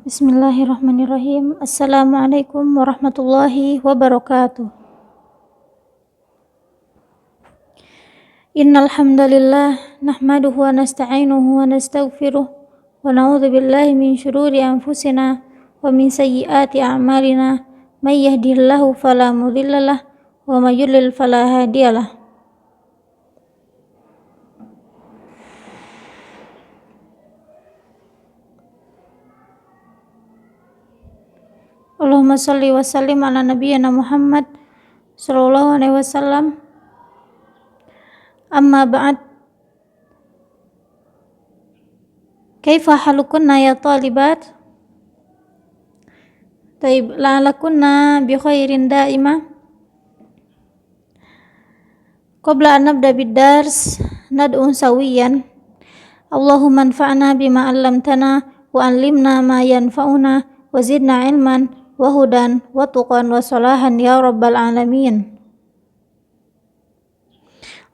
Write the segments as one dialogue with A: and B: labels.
A: Bismillahirrahmanirrahim. Assalamualaikum warahmatullahi wabarakatuh. Innal hamdalillah nahmaduhu wa nasta'inuhu wa nastaghfiruh wa na'udzu billahi min shururi anfusina wa min sayyiati a'malina. May yahdihillahu fala mudhillalah wa may yudlil fala hadiyalah. Allahumma shalli wa sallim ala nabiyyina Muhammad sallallahu alaihi wasallam. Amma ba'd. Kaifa halukunna ya talibat? Taib la'alakunna bi khairin da'ima. Qabla an nabda bid-dars nad'u sawiyan. Allahumma anfa'na bima 'allamtana wa 'allimna ma yanfa'una wa zidna 'ilman wa hudan wa tuqan wa salahan ya rabbal alamin.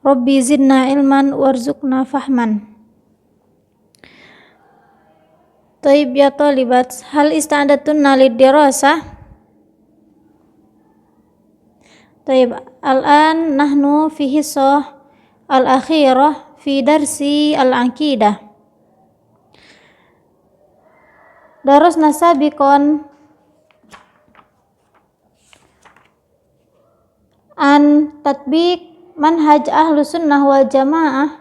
A: Rabbi zidna ilman warzuqna fahman. Taib ya talibat, hal ista'adatunna lid-dirasah? Taib, al-an nahnu fi hissah al-akhirah fi darsi al-aqidah. Darasna sabiqan an tatbiq manhaj ahlus sunnah wal jamaah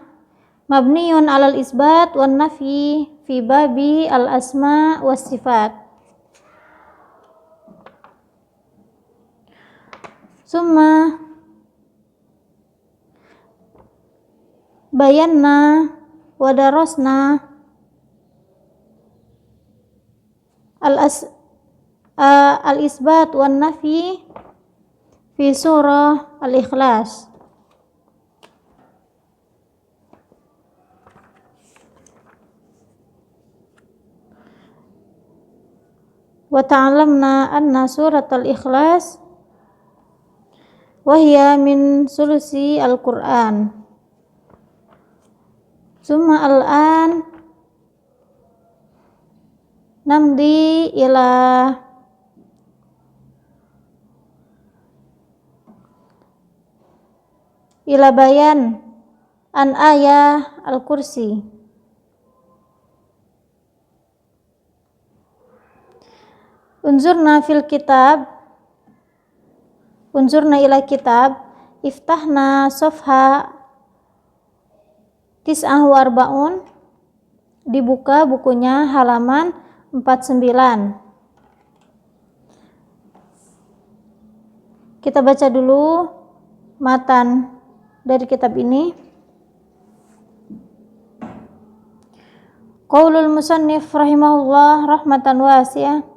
A: mabniyun alal isbat wan nafi fi babi al asma was sifat. Summa bayanna wa darasna al isbat wan nafi fi surah al-ikhlas. Wa ta'allamna anna surat al-ikhlas wa hiya min sulusi al-Qur'an. Summa al-an namdi ila bayan an ayah al-kursi. Unzurna ila kitab iftahna safha tis'ah wa arba'un, dibuka bukunya halaman 49. Kita baca dulu matan dari kitab ini. Qaulul musannif rahimahullah rahmatan wasi'ah.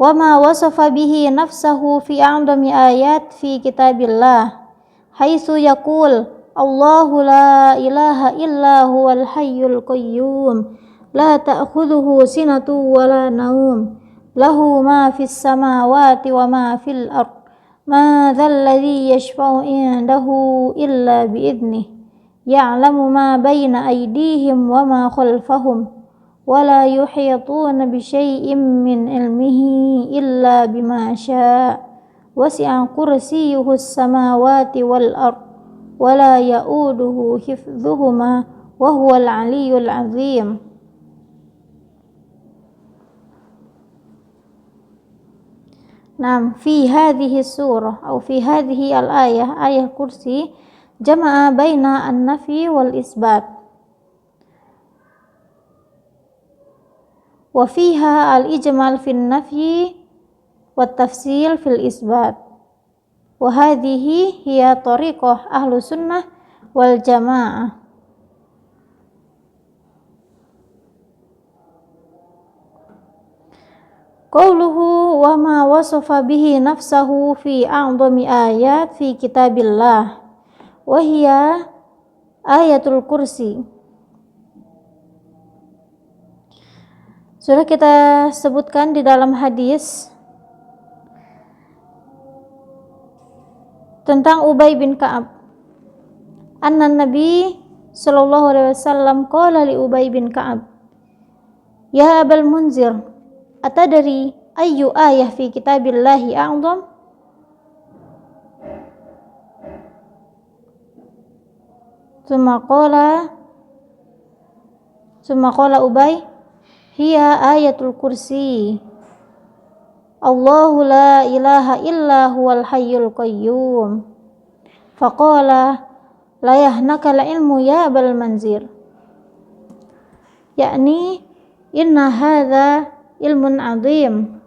A: Wa ma wasafa bihi nafsahu fi a'dami ayat fi kitabillah haitsu yaqul Allahu la ilaha illa huwal hayyul qayyum la ta'khudhuhu sinatun wa la naum lahu ma fis samawati wa ma fil ard ma dhal ladzi yashfa'u indahu illa bi idnih ya'lamu ma baina aydihim wa ma khalfahum wala yuhituna bi syai'in min ilmihi illa bima syaa wasi'a kursiyyuhu as-samawati wal ard wala ya'uduhu hifdhuhuma wa huwal 'aliyyul 'azim. Nam fi hadhihi surah atau fi hadhihi al-ayah ayah kursi jama'a baina an-nafi wal isbat. Wa fiha al-ijmal fil nafyi wat tafsil fil isbat. Wa hadhihi hiya tariqah ahlu sunnah wal jamaah. Qauluhu wa ma wasafa bihi nafsahu fi a'dami ayat fi kitabillah wa hiya ayatul kursi. Sudah kita sebutkan di dalam hadis tentang Ubay bin Ka'ab. Anna Nabi sallallahu alaihi wasallam qala li Ubay bin Ka'ab, "Ya Abal Munzir, atadri ayyu ayah fi kitabillahi a'zam? Summa qala Ubay, hiya ayatul kursi. Allahu la ilaha illa huwal hayyul qayyum. Faqala la yahnaka ilmu ya bal manzir. Yakni inna hadha ilmun azim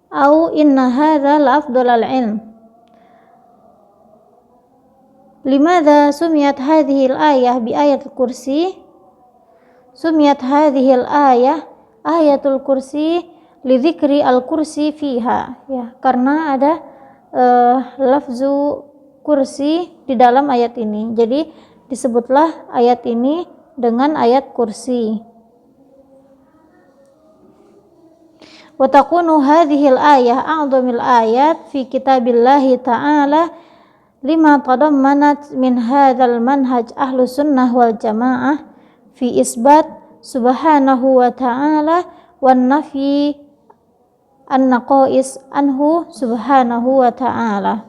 A: au inna hadha la afdalul ilm. Limadha sumiyat hadhihi al-ayah bi ayatul kursi? Sumiyat hadhihi al-ayah ayatul kursi li dzikri al-kursi fiha, ya, karena ada lafzu kursi di dalam ayat ini. Jadi disebutlah ayat ini dengan ayat kursi. Wa takunu hadhihi al-ayah a'dhamil ayat fi kitabillahi ta'ala lima tadammanat min hadzal manhaj ahlus sunnah wal jamaah fi isbat subhanahu wa ta'ala wan nafyi an-naqais anhu subhanahu wa ta'ala.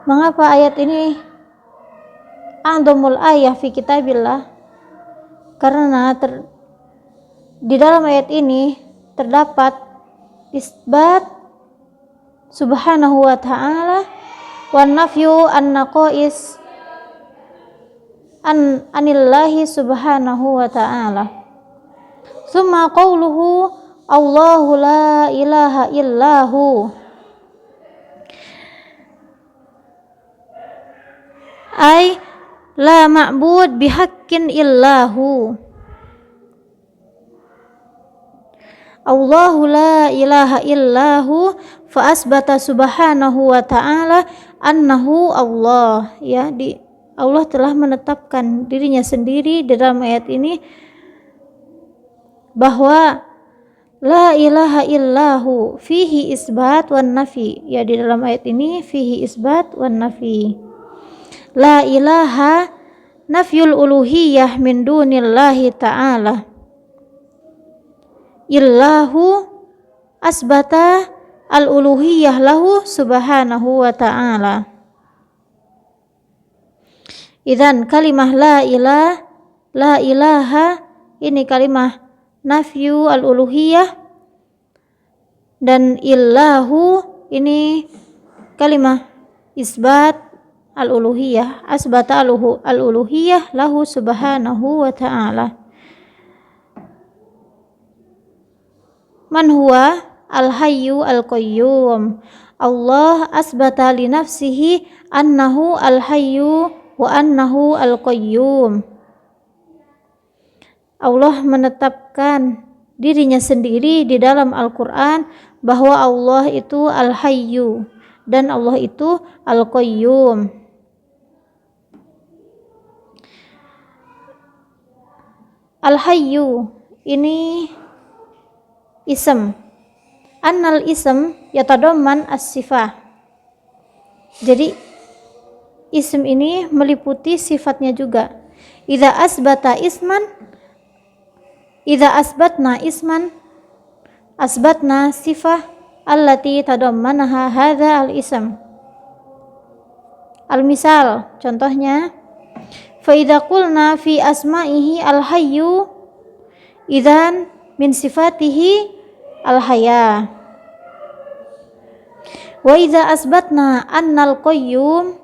A: Mengapa ayat ini a'dhamul ayah fi kitabillah? Karena di dalam ayat ini terdapat isbat subhanahu wa ta'ala wan nafyu an-naqais anillahi subhanahu wa ta'ala. Summa qawluhu Allahu la ilaha illahu, ay la ma'bud bihaqqin illahu. Allahu la ilaha illahu fa asbata subhanahu wa ta'ala annahu Allah, ya, Allah telah menetapkan dirinya sendiri di dalam ayat ini bahwa la ilaha illahu fihi isbat wan nafi, ya, di dalam ayat ini fihi isbat wan nafi. La ilaha nafyul uluhiyah min dunillahi ta'ala, illahu asbata al-uluhiyah lahu subhanahu wa ta'ala. Idzan kalimah la ilaha ini kalimah nafyu al-uluhiyah, dan illahu ini kalimah isbat al-uluhiyah, asbata al-uluhiyah lahu subhanahu wa ta'ala. Man huwa al-hayyu al-qayyum. Allah asbata li nafsihi annahu al-hayyu wa annahu al-qayyum. Allah menetapkan dirinya sendiri di dalam Al-Quran bahwa Allah itu al-hayyu dan Allah itu al-qayyum. Al-hayyu ini ism. Annal ism yatadamman as-sifah. Jadi ism ini meliputi sifatnya juga. Idza asbatna isman asbatna sifah allati tadammanaha hadza al-ism. Al-misal, contohnya fa idza qulna fi asma'ihi al-hayyu idzan min sifatihi al-haya. Wa idza asbatna annal qayyum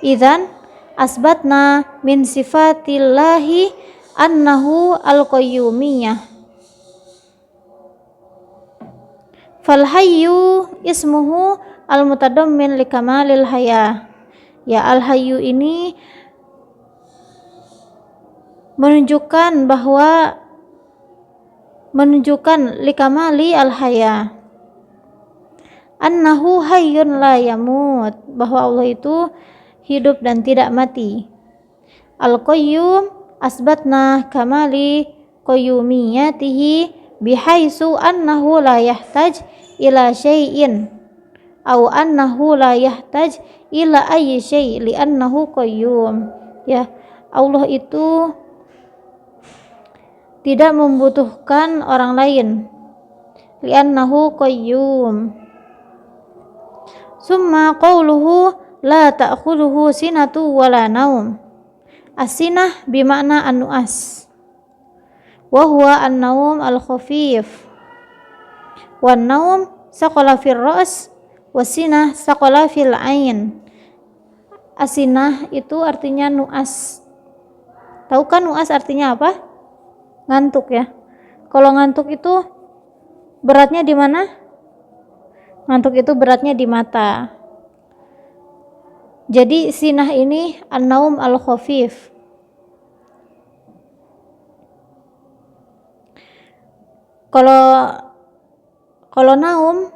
A: idzan asbatna min sifatillahi annahu al-qayyumiyah. Fal hayyu ismuhu al-mutadammin li kamalil haya. Ya, al-hayyu ini menunjukkan likamali al-haya, annahu hayyun la yamut, bahwa Allah itu hidup dan tidak mati. Al-qayyum asbatna kamali qayyumiyatihi bihaisu annahu la yahtaj ila syai'in au annahu la yahtaj ila ayyi syai' li annahu qayyum. Ya, Allah itu tidak membutuhkan orang lain, li'annahu qayyum. Summa qawluhu la ta'khudhuhu sinatu wala naum. As-sinah bimakna an-nu'as, wa huwa an-naum al-khafif, wan naum saqala fil ra's, wasinah saqala fil ain. Asinah itu artinya nu'as. Tahu kan nu'as artinya apa? Ngantuk ya. Kalau ngantuk itu beratnya di mana? Ngantuk itu beratnya di mata. Jadi sinah ini an-naum al-khafif. Kalau naum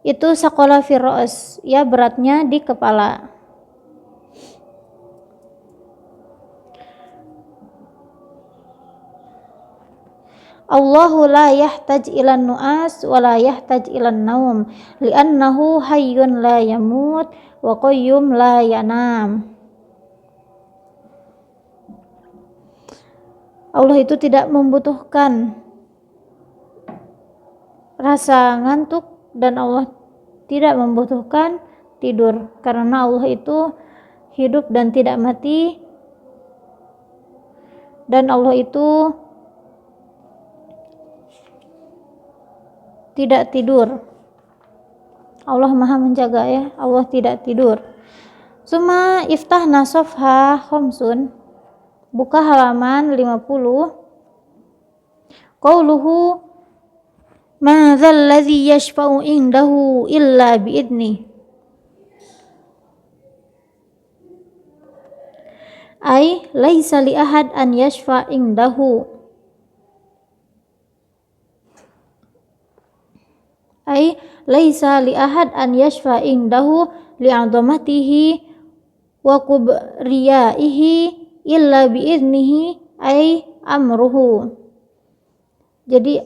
A: itu saqala fil ra's, ya beratnya di kepala. Allahu la yahtaj ilan nu'as wa la yahtaj ilan naum li'annahu hayyun la yamut wa qayyum la yanam. Allah itu tidak membutuhkan rasa ngantuk dan Allah tidak membutuhkan tidur, karena Allah itu hidup dan tidak mati, dan Allah itu tidak tidur. Allah maha menjaga ya, Allah tidak tidur. Suma iftahna safha khamsun, buka halaman 50. Qauluhu ma dzal ladzi yashfa'u indahu illa biidni. Ay laisa li ahad an yashfa' indahu. Ay laisa li ahad an yashfa' indahu li'azamatihi wa kubriyaihi illa biidnihi ay amruhu. Jadi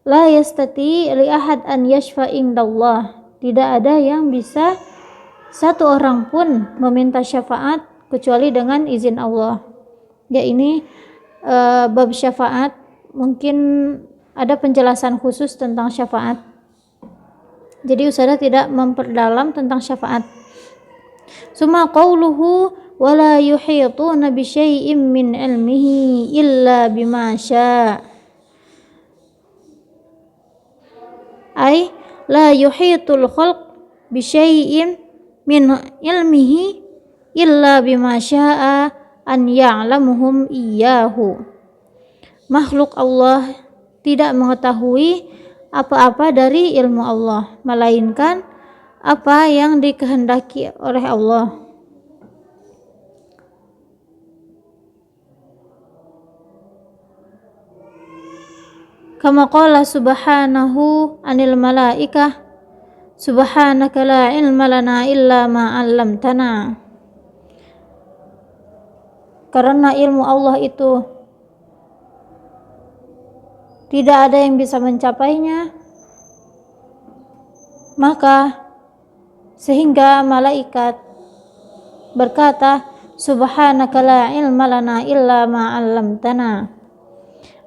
A: la yastati li ahad an yashfa' indallah, tidak ada yang bisa satu orang pun meminta syafaat kecuali dengan izin Allah. Ya, ini bab syafaat, mungkin ada penjelasan khusus tentang syafaat. Jadi Ustazah tidak memperdalam tentang syafaat. Suma qauluhu wala yuhituna bi syai'in min ilmihi illa bima syaa. Ay la yuhitul khalq bi syai'in min ilmihi illa bima syaa an ya'lamuhum iyyahu. Makhluk Allah tidak mengetahui apa-apa dari ilmu Allah, melainkan apa yang dikehendaki oleh Allah. Kama qala subhanahu anil malaikah subhanaka la ilma lana illa ma 'allamtana. Karena ilmu Allah itu tidak ada yang bisa mencapainya, maka sehingga malaikat berkata subhanaka la ilma lana illa ma 'allamtana.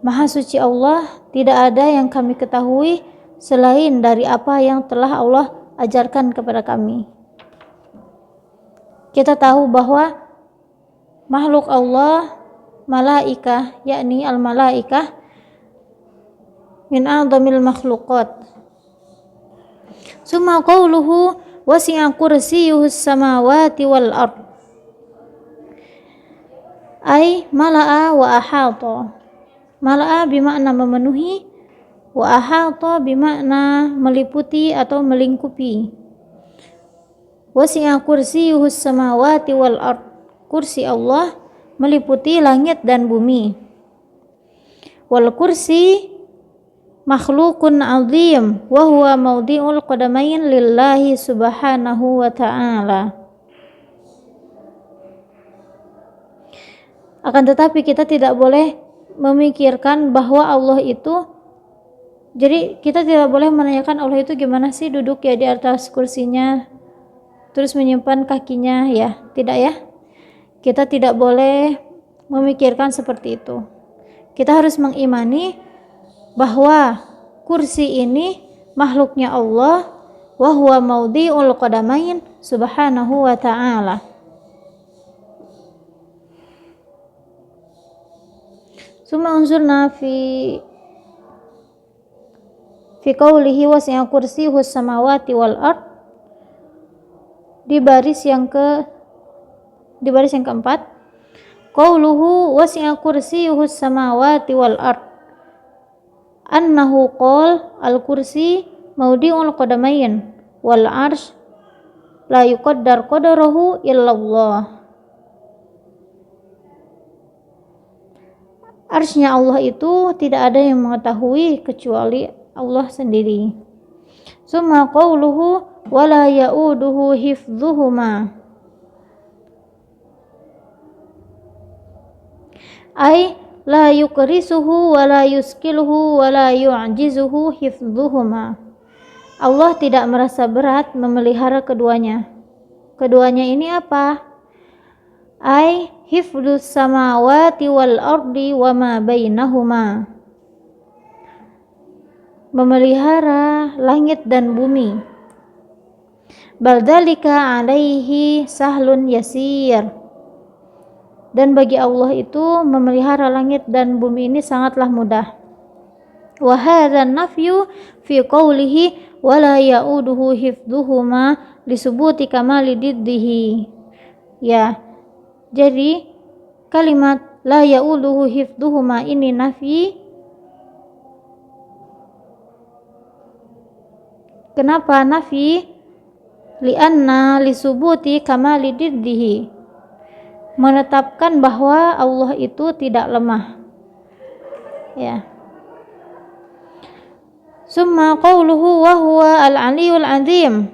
A: Maha suci Allah, tidak ada yang kami ketahui selain dari apa yang telah Allah ajarkan kepada kami. Kita tahu bahwa makhluk Allah, malaikah, yakni al-malaikah, min a'dhamil makhluqat. Summa qawluhu wasi'a kursiyyuhus samawati wal ard. Ay mala'a wa ahata. Mala'a bimakna memenuhi, wa ahata bimakna meliputi atau melingkupi. Wasi'a kursiyyuhus samawati wal ard. Kursi Allah meliputi langit dan bumi. Wal kursi makhlukun azim wa huwa mawdi'ul qadamain lillahi subhanahu wa ta'ala. Akan tetapi kita tidak boleh memikirkan bahwa Allah itu, jadi kita tidak boleh menanyakan Allah itu gimana sih duduk ya di atas kursinya terus menyimpan kakinya, ya tidak ya. Kita tidak boleh memikirkan seperti itu. kita harus mengimani bahwa kursi ini makhluknya Allah, wa huwa maudhi'ul qadamain subhanahu wa ta'ala. Summa unzurna fi qawlihi wasi'a kursiyuhu samawati wal ard, di baris yang keempat, qawluhu wasi'a kursiyuhu samawati wal ard, annahu qala al kursi maudhi'ul qadamain wal arsh la yuqaddar qadaruhu illallah. Arsy-Nya Allah itu tidak ada yang mengetahui kecuali Allah sendiri. Summa qawluhu wala ya'uduhu hifdhuhuma, ay la yukrisuhu wala yuskiluhu wala yu'jizuhu hifdhuhuma. Allah tidak merasa berat memelihara keduanya. Keduanya ini apa? Ay hifdzus samawati wal ardi wa ma bainahuma, memelihara langit dan bumi. Bal dzalika alaihi sahlun yasir, dan bagi Allah itu memelihara langit dan bumi ini sangatlah mudah. Wa hadzal nafyu fi qawlihi wala ya'uduhu hifdhuhuma lisubuti kamali diddihi. Ya, jadi kalimat la ya'uduhu hifdhuhuma ini nafi. Kenapa nafi? Li'anna lisubuti kamali diddihi, menetapkan bahwa Allah itu tidak lemah. Ya. Summa qawluhu wa huwa al-'aliyyul 'azim,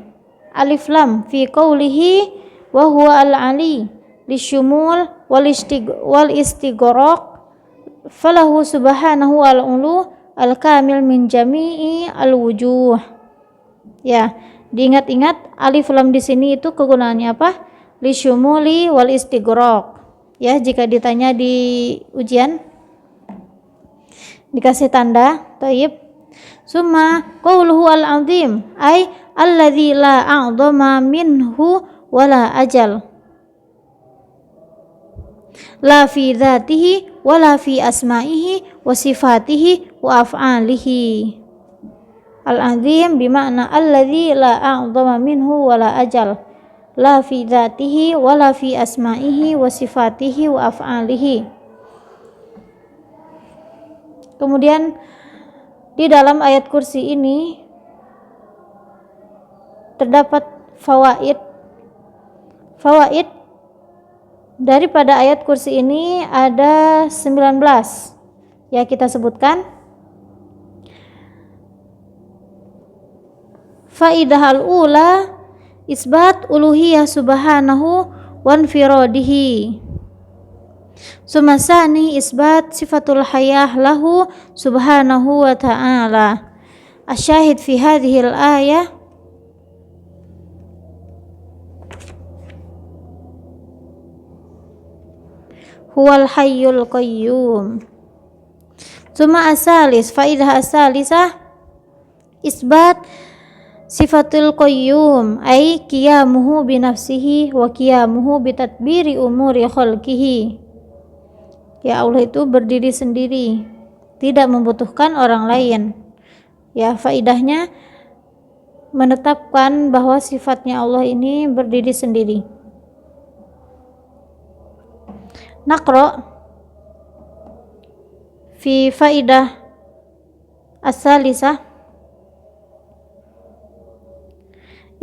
A: alif lam fi qawlihi wa huwa al-'ali lisyumul wal istighraq falahu subhanahu al-'ulu al-kamil min jami'i al-wujuh. Ya, diingat-ingat alif lam di sini itu kegunaannya apa? Lisyumuli wal istighraq. Ya, jika ditanya di ujian dikasih tanda. Thayyib. Summa qawluhu al-'azim ay alladzi la a'dhama minhu wala ajal, la fi dzatihi wala fi asma'ihi wa sifatihi wa af'alihi. Al-'azim bimakna alladzi la a'dhama minhu wala ajal, la fi dzatihi wala fi asma'ihi wa sifatihi wa af'alihi. Kemudian di dalam ayat kursi ini terdapat fawaid daripada ayat kursi ini ada 19. Ya, kita sebutkan. Faidah al-ula isbat uluhiyah subhanahu wa infiradihi. Sumasani isbat sifatul hayah lahu subhanahu wa ta'ala. Asyahid fi hadhihi al-ayah huwal hayyul qayyum. Suma asalis, faidah asalisah isbat sifatul qayyum ay qiyamuhu binafsihi wa qiyamuhu bitadbiri umuri khalqihi. Ya, Allah itu berdiri sendiri, tidak membutuhkan orang lain. Ya, faidahnya menetapkan bahwa sifatnya Allah ini berdiri sendiri. Naqra fi faidah as-salisah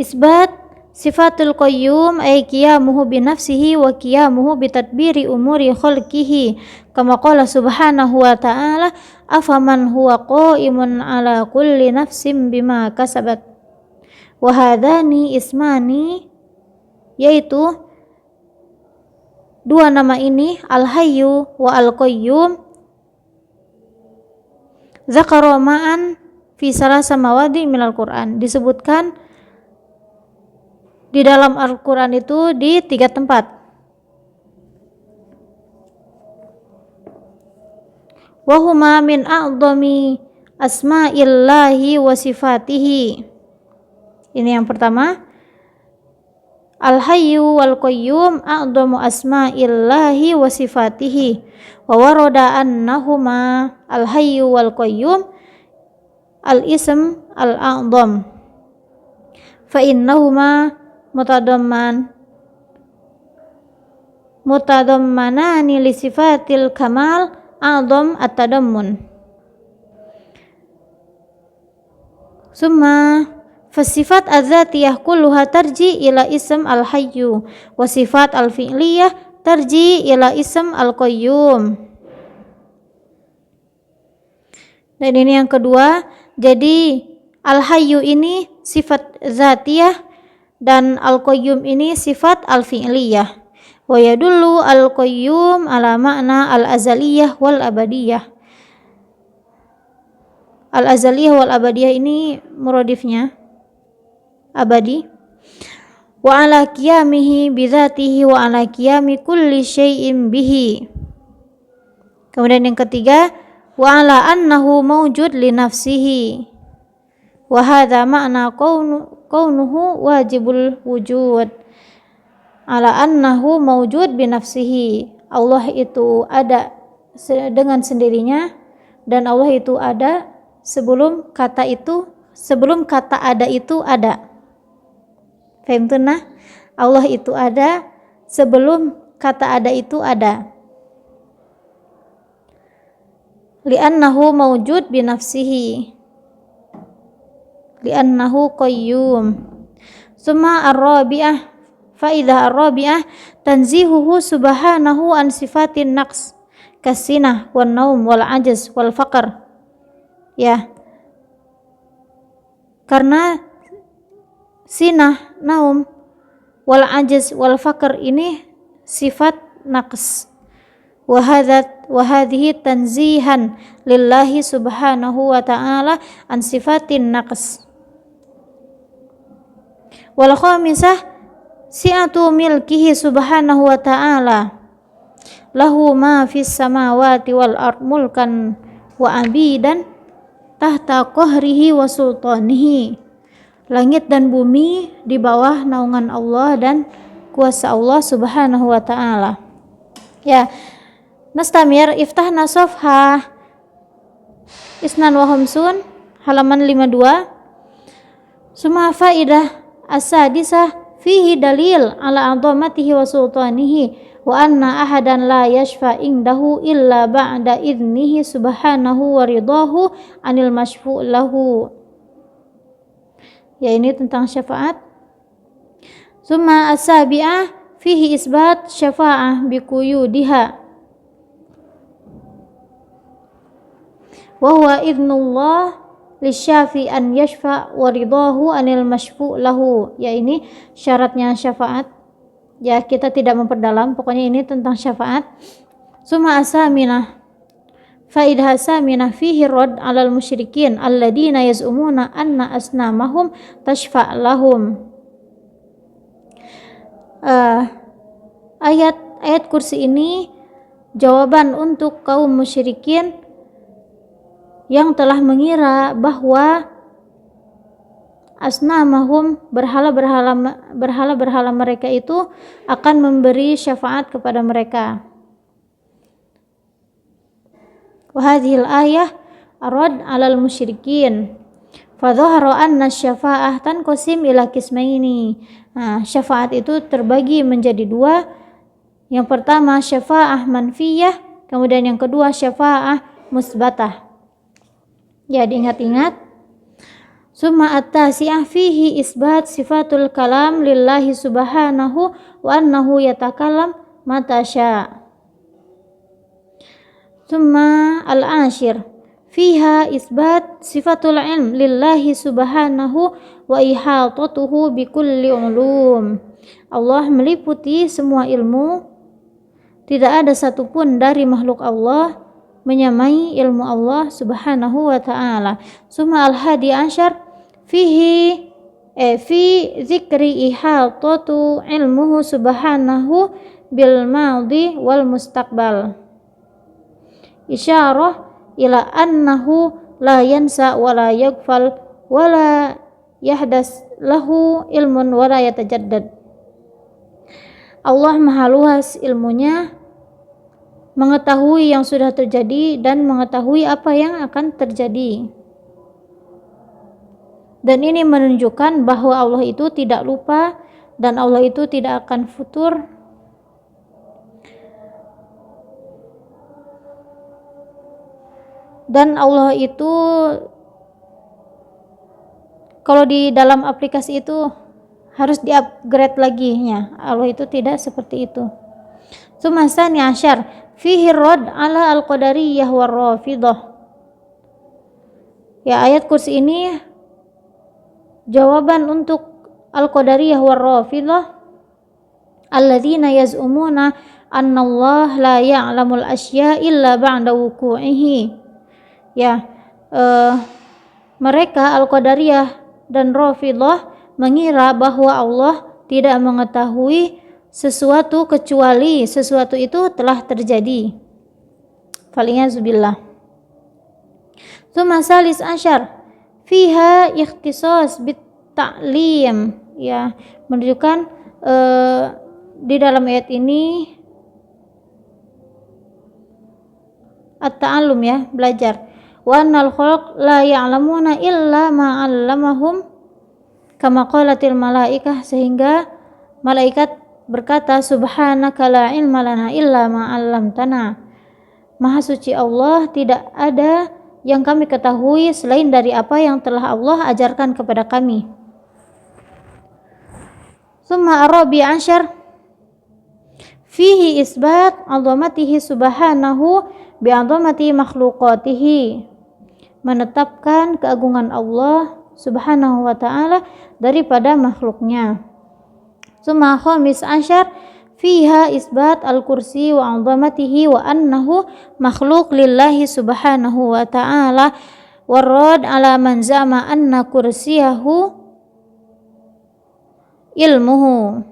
A: isbat sifatul qayyum ay qiyamuhu binafsihi wa qiyamuhu bitadbiri umuri khalqihi, kama qala subhanahu wa ta'ala afaman huwa qa'imun ala kulli nafsin bima kasabat. Wa hadani ismani, yaitu dua nama ini al-hayyu wa al-qayyum, zakara ma'an fi salasa mawadi minal Qur'an, disebutkan di dalam Al-Quran itu di 3 tempat. wa huma min a'dhami asma'illahi wa sifatihi. Ini yang pertama, al-hayyu wal qayyum a'dhamu asma'illahi wa sifatihi, wa warada annahuma al-hayyu wal qayyum al-ism al-a'dham fa innahuma mutadammanani li sifatil kamal a'dham at-tadammun. Summa fasifat adzatiyah kulluha tarji ila ism al-hayyu wa sifat al-fi'liyah tarji ila ism al-qayyum. Dan ini yang kedua, jadi al-hayyu ini sifat zatiyah dan al-qayyum ini sifat al-fi'liyah. Wa yadullu al-qayyum ala makna al-azaliyah wal abadiyah. Al-azaliyah wal abadiyah ini muradifnya abadi. Wa ala qiyamihi bidzatihi wa ala qiyami kulli syai'in bihi. Kemudian yang ketiga, wa ala annahu mawjud li nafsihi. Wa hadza ma'na kaunuhu wajibul wujud. Ala annahu mawjud bi nafsihi. Allah itu ada dengan sendirinya dan Allah itu ada sebelum kata ada itu ada. Fahimtuna? Allah itu ada sebelum kata ada itu ada. Li'annahu mawjud bi nafsihi. Li'annahu qayyum. Summa ar-rabi'ah, faidah ar-rabi'ah tanzihuhu subhanahu an sifatin naqs kasinah wan naum wal ajaz wal faqr. Ya, karena sinah, naum, wal ajaz wal faqr ini sifat naqs. Wa hadhihi tanzihan lillahi subhanahu wa ta'ala an sifatin naqs. Wal khamisah si'atu milkihi subhanahu wa ta'ala lahu ma fis samawati wal ard mulkan wa abidan tahta qahrihi wa sultanihi. Langit dan bumi di bawah naungan Allah dan kuasa Allah subhanahu wa ta'ala. Ya, nastamir iftahna safha isnan wa hamsun halaman 52. Suma faidah as-sadisah fihi dalil ala azamatihi wa sultanihi wa anna ahadan la yashfa indahu illa ba'da idnihi subhanahu wa ridahu anil mashfu' lahu. Ya, ini tentang syafaat. Summa as-sabi'ah fihi isbat syafa'ah biquyudiha wa huwa idnullah lisyafi an yashfa' wa ridahu anil mashfu' lahu. Ya, ini syaratnya syafaat. Ya, kita tidak memperdalam, pokoknya ini tentang syafaat. Summa asaminah faidah asaminah fihi rad 'alal musyrikin alladziina yaz'umuna anna asnamahum tashfa' lahum. Ayat kursi ini jawaban untuk kaum musyrikin yang telah mengira bahwa asnamahum berhala-berhala mereka itu akan memberi syafaat kepada mereka. Wa hadhil ayah arad 'alal musyrikin fa dhahara anna syafa'ah tanqasim ila qismaini. Nah, syafaat itu terbagi menjadi dua. Yang pertama syafa'ah manfiyah, kemudian yang kedua syafa'ah musbatah. Ya, diingat-ingat. Summa at-tasi'ah fihi isbat sifatul kalam lillahi subhanahu wa annahu yatakallam mata syaa. Summa al-ashir fiha isbat sifatul ilm lillahi subhanahu wa ihatatuhu bikulli ulum. Allah meliputi semua ilmu, tidak ada satupun dari makhluk Allah menyamai ilmu Allah subhanahu wa ta'ala. Summa al-hadi asyar fi zikri ihatatu ilmuhu subhanahu bil madhi wal mustaqbal. Isyarah ila annahu la yansa wa la yaghfal wa la yahdas lahu ilmun wa la yatajaddad. Allah maha luas ilmunya, mengetahui yang sudah terjadi dan mengetahui apa yang akan terjadi. Dan ini menunjukkan bahwa Allah itu tidak lupa dan Allah itu tidak akan futur. Dan Allah itu, kalau di dalam aplikasi itu harus di-upgrade lagi nya. Allah itu tidak seperti itu. Tsumma tsani asyar fihi rad ala al-qadariyah war rafidah. Ya, ayat kursi ini jawaban untuk al-qadariyah war rafidah alladzina yaz'umuna anna Allah la ya'lamul asya illa ba'da wuqu'ihi. Ya, mereka al-qadariyah dan rafidah mengira bahwa Allah tidak mengetahui sesuatu kecuali sesuatu itu telah terjadi. Fal'iyazubillah. Tsumma salis asyar fiha ikhtisas bit ta'lim. Ya, menunjukkan di dalam ayat ini at-ta'allum, ya, belajar. Wa annal khalq la ya'lamuna illa ma 'allamahum kama qalatil malaikah, sehingga malaikat berkata subhanaka la ilma lana illa ma 'allamtana. Maha suci Allah, tidak ada yang kami ketahui selain dari apa yang telah Allah ajarkan kepada kami. Tsumma arabi asyar fihi isbat 'azamatihi subhanahu bi'azamati makhluqatihi, menetapkan keagungan Allah subhanahu wa ta'ala daripada makhluknya. Tsumma khamis asyar fiha isbat al-kursi wa 'azamatihi wa annahu makhluk lillahi subhanahu wa ta'ala warad ala man zama anna kursiyahu ilmuhu.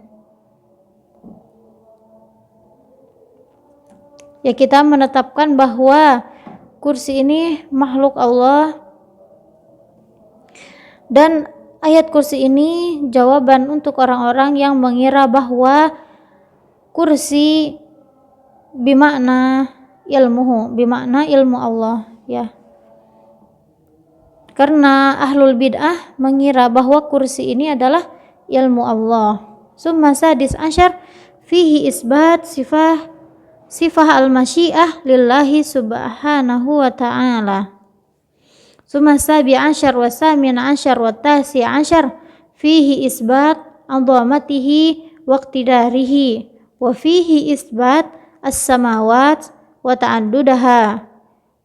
A: Ya, kita menetapkan bahwa kursi ini makhluk Allah, dan ayat kursi ini jawaban untuk orang-orang yang mengira bahwa kursi bimakna ilmuhu, bimakna ilmu Allah, ya. Karena ahlul bid'ah mengira bahwa kursi ini adalah ilmu Allah. Summa sadis asyar fihi isbat sifah al-masyiah lillahi subhanahu wa ta'ala. Summa sabi asyar wa samin asyar wa tasi asyar fihi isbat 'azamatihi wa iqtidarihi wa fihi isbat as-samawat wa ta'addudaha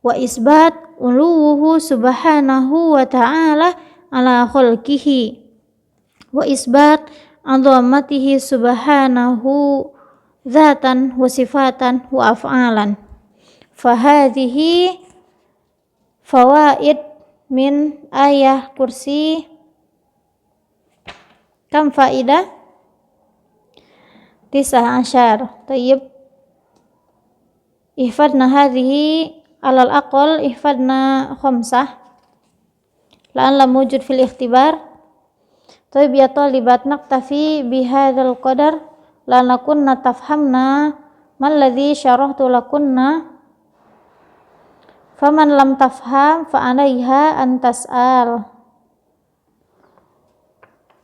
A: wa isbat uluwuhu subhanahu wa ta'ala ala khalqihi wa isbat 'azamatihi subhanahu dzatan wa sifatan wa af'alan. Fahadhihi fawaid min ayah kursi. Kam faidah? 19. Tayyib. Ihfadna hadhihi alal aqal ihfadna khamsah la'alla mujud fil ikhtibar. Tayyib ya talibat naktafi bihadzal qadar lanakunna tafhamna malladhi syarahtu lakunna faman lam tafham fa 'alaiha an tas'al.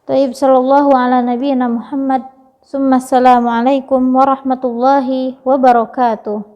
A: Tayyib, sallallahu ala nabiyyina Muhammad. Summa assalamu alaikum warahmatullahi wabarakatuh.